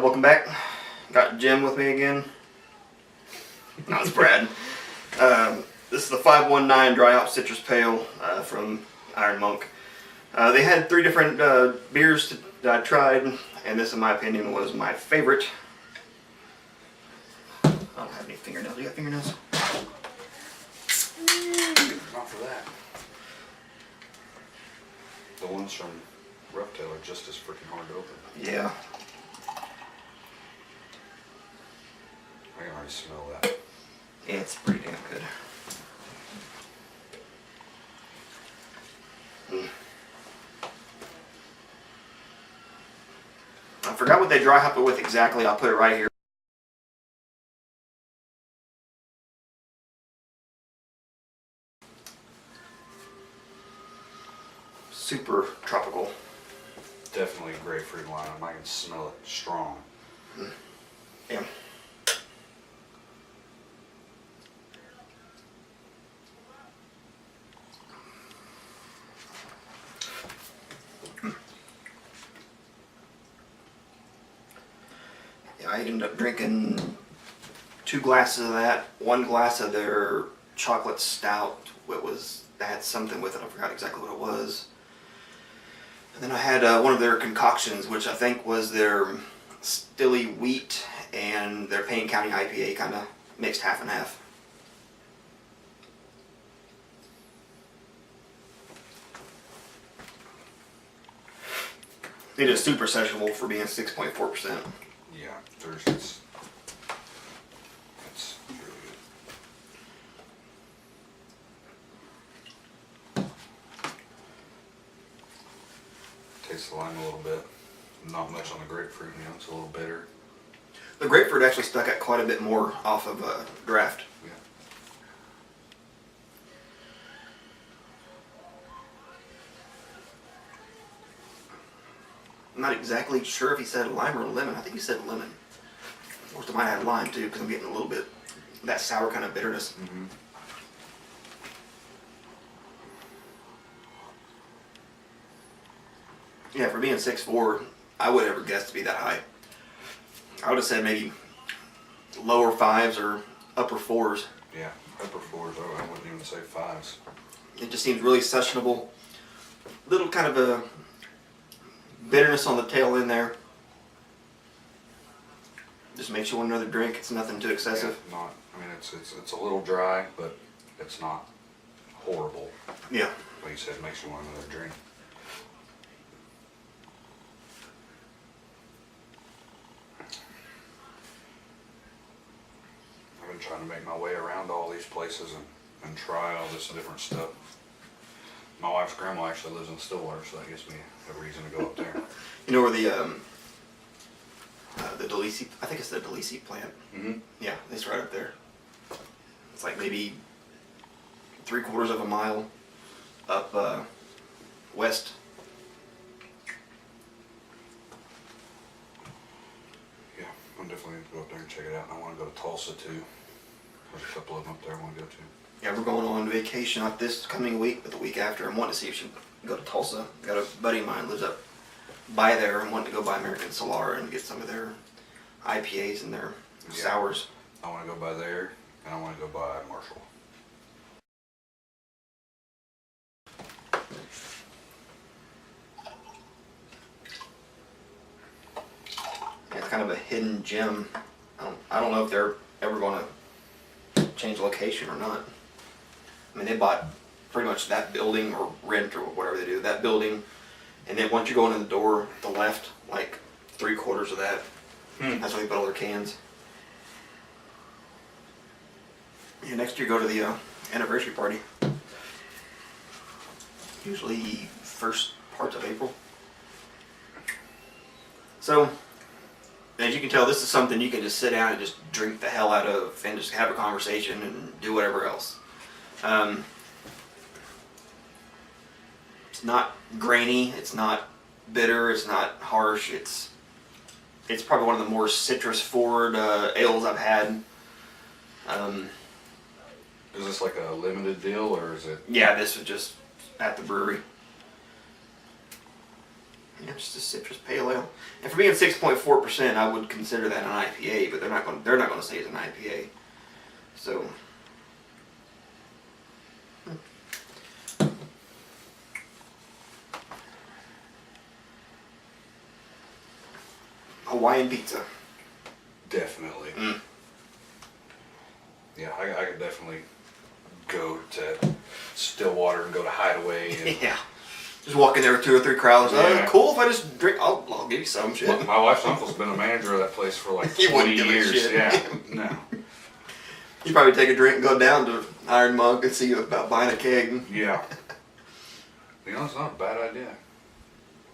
Welcome back. Got Jim with me again. No, it's Brad. This is the 519 Dry Hop Citrus Pale from Iron Monk. They had 3 different beers that I tried, and this, in my opinion, was my favorite. I don't have any fingernails. You got fingernails? Not for that. The ones from Rough-Tail are just as freaking hard to open. Yeah. I can already smell that. It's pretty damn good. I forgot what they dry hop it with exactly. I'll put it right here. Super tropical. Definitely grapefruit lime. I can smell it strong. Yeah. I ended up drinking 2 glasses of that, 1 glass of their chocolate stout. That had something with it. I forgot exactly what it was. And then I had one of their concoctions, which I think was their Stilly Wheat and their Payne County IPA, kind of mixed half and half. It is super sessionable for being 6.4%. Yeah, it's really good. Taste the lime a little bit. Not much on the grapefruit, it's a little bitter. The grapefruit actually stuck out quite a bit more off of draft. Yeah. I'm not exactly sure if he said lime or lemon. I think he said lemon. Of course, I might add lime too, because I'm getting a little bit of that sour kind of bitterness. Mm-hmm. Yeah, for being 6'4", I would ever guess to be that high. I would have said maybe lower 5s or upper 4s. Yeah, upper 4s. I wouldn't even say 5s. It just seems really sessionable. Little kind of a bitterness on the tail end there. Just makes you want another drink. It's nothing too excessive. Yeah, it's a little dry, but it's not horrible. Yeah. Like you said, it makes you want another drink. I've been trying to make my way around all these places and try all this different stuff. My wife's grandma actually lives in Stillwater, so that gives me a reason to go up there. You know where the DeLisi, I think it's the DeLisi plant. Mm-hmm. Yeah, it's right up there. It's like maybe 3/4 of a mile up west. Yeah, I'm definitely going to go up there and check it out. And I want to go to Tulsa too. There's a couple of them up there I want to go to. Yeah, we're going on vacation not this coming week, but the week after. I'm wanting to see if she can go to Tulsa. Got a buddy of mine lives up by there. I'm wanting to go by American Solar and get some of their IPAs and their sours. I want to go by there, and I want to go by Marshall. Yeah, it's kind of a hidden gem. I don't know if they're ever going to change location or not. I mean, they bought pretty much that building or rent or whatever they do, that building. And then once you go into the door, the left, like 3/4 of that, that's where they put all their cans. Yeah, next year go to the anniversary party. Usually first parts of April. So, as you can tell, this is something you can just sit down and just drink the hell out of and just have a conversation and do whatever else. It's not grainy, it's not bitter, it's not harsh, it's probably one of the more citrus forward ales I've had. Is this like a limited deal, or is it? Yeah, this was just at the brewery. Yeah, just a citrus pale ale. And for being 6.4%, I would consider that an IPA, but they're not going to say it's an IPA. So. Hawaiian pizza. Definitely. Mm. Yeah, I could definitely go to Stillwater and go to Hideaway. And Yeah. Just walk in there with 2 or 3 crowds. Yeah. Cool if I just drink. I'll give you some shit. my wife's uncle's been a manager of that place for like He 20 wouldn't give a years. shit. Yeah, no. You probably take a drink and go down to Iron Monk and see about buying a keg. Yeah. You know, it's not a bad idea.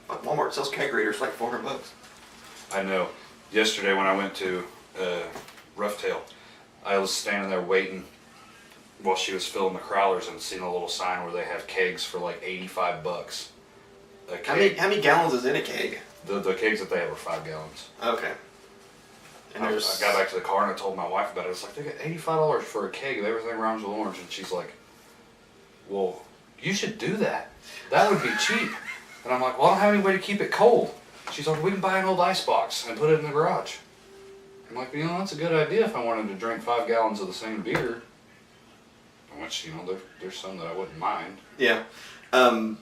Walmart sells keg readers for like $400. I know. Yesterday when I went to Rough Tail, I was standing there waiting while she was filling the crowlers and seen a little sign where they have kegs for like $85. A keg. How many gallons is in a keg? The kegs that they have are 5 gallons. Okay. And I there's got back to the car and I told my wife about it. It's like, they got $85 for a keg of everything rhymes with orange. And she's like, well, you should do that. That would be cheap. And I'm like, well, I don't have any way to keep it cold. She's like, we can buy an old ice box and put it in the garage. I'm like, you know, that's a good idea if I wanted to drink 5 gallons of the same beer. Which, you know, there's some that I wouldn't mind. Yeah. I'd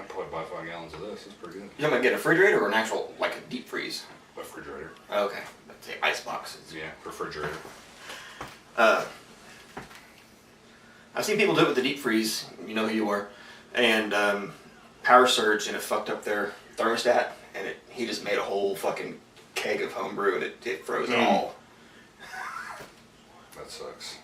probably buy 5 gallons of this. It's pretty good. You want to get a refrigerator or an actual, like a deep freeze? Refrigerator. Okay. Let's say ice boxes. Yeah, refrigerator. I've seen people do it with the deep freeze. You know who you are. And power surged and it fucked up their thermostat. And he just made a whole fucking keg of homebrew and it froze it all. That sucks.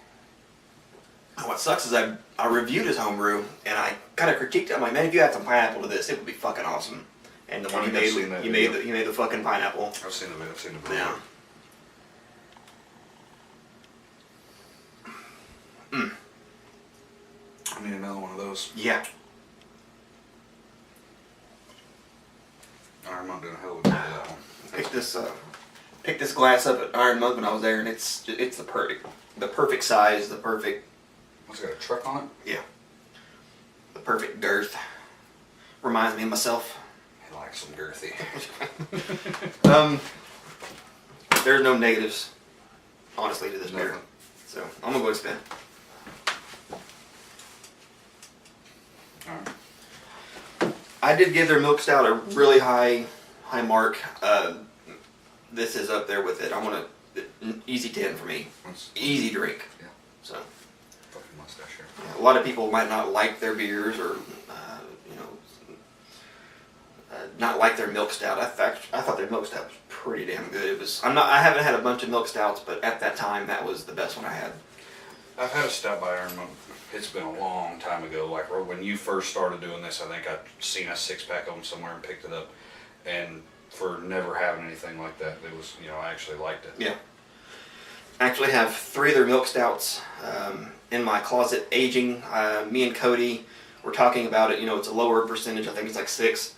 What sucks is I reviewed his homebrew and I kind of critiqued it. I'm like, man, if you add some pineapple to this, it would be fucking awesome. And the one he made, he made the fucking pineapple. I've seen the video. Yeah. Mm. I need another one of those. Yeah. Iron Monk doing a hell of a job with that one. Picked this glass up at Iron Monk when I was there, and it's the perfect size, the perfect. What's it got, a truck on it? Yeah. The perfect girth. Reminds me of myself. He likes some girthy. There's no negatives, honestly, to this beer. Nothing. So I'm gonna go and spin. Alright. I did give their milk stout a really high mark. This is up there with it. I want easy 10 for me. Easy drink. Yeah. So Fucking mustache here. a lot of people might not like their beers or not like their milk stout. I thought their milk stout was pretty damn good. I haven't had a bunch of milk stouts, but at that time that was the best one I had. I've had a stout by Iron Monk. It's been a long time ago. Like when you first started doing this, I think I'd seen a 6-pack of them somewhere and picked it up. And for never having anything like that, it was, I actually liked it. Yeah. I actually have 3 of their milk stouts in my closet aging. Me and Cody were talking about it. It's a lower percentage. I think it's like 6.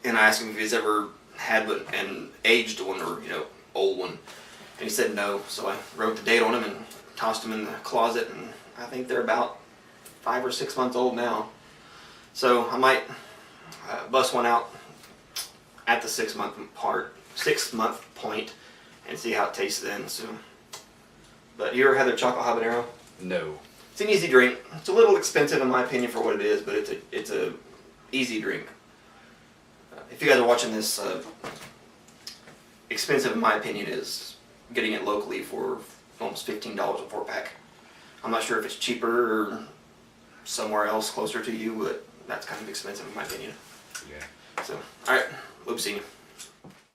And I asked him if he's ever had an aged one or old one, and he said no. So I wrote the date on them and tossed them in the closet, and I think they're about 5 or 6 months old now. So I might bust one out at the 6 month point and see how it tastes then. So, but you ever had their chocolate habanero? No. It's an easy drink. It's a little expensive in my opinion for what it is, but it's a easy drink. If you guys are watching this, expensive in my opinion is getting it locally for almost $15 a 4-pack. I'm not sure if it's cheaper or somewhere else closer to you, but that's kind of expensive in my opinion. Yeah. So, alright, we'll see you.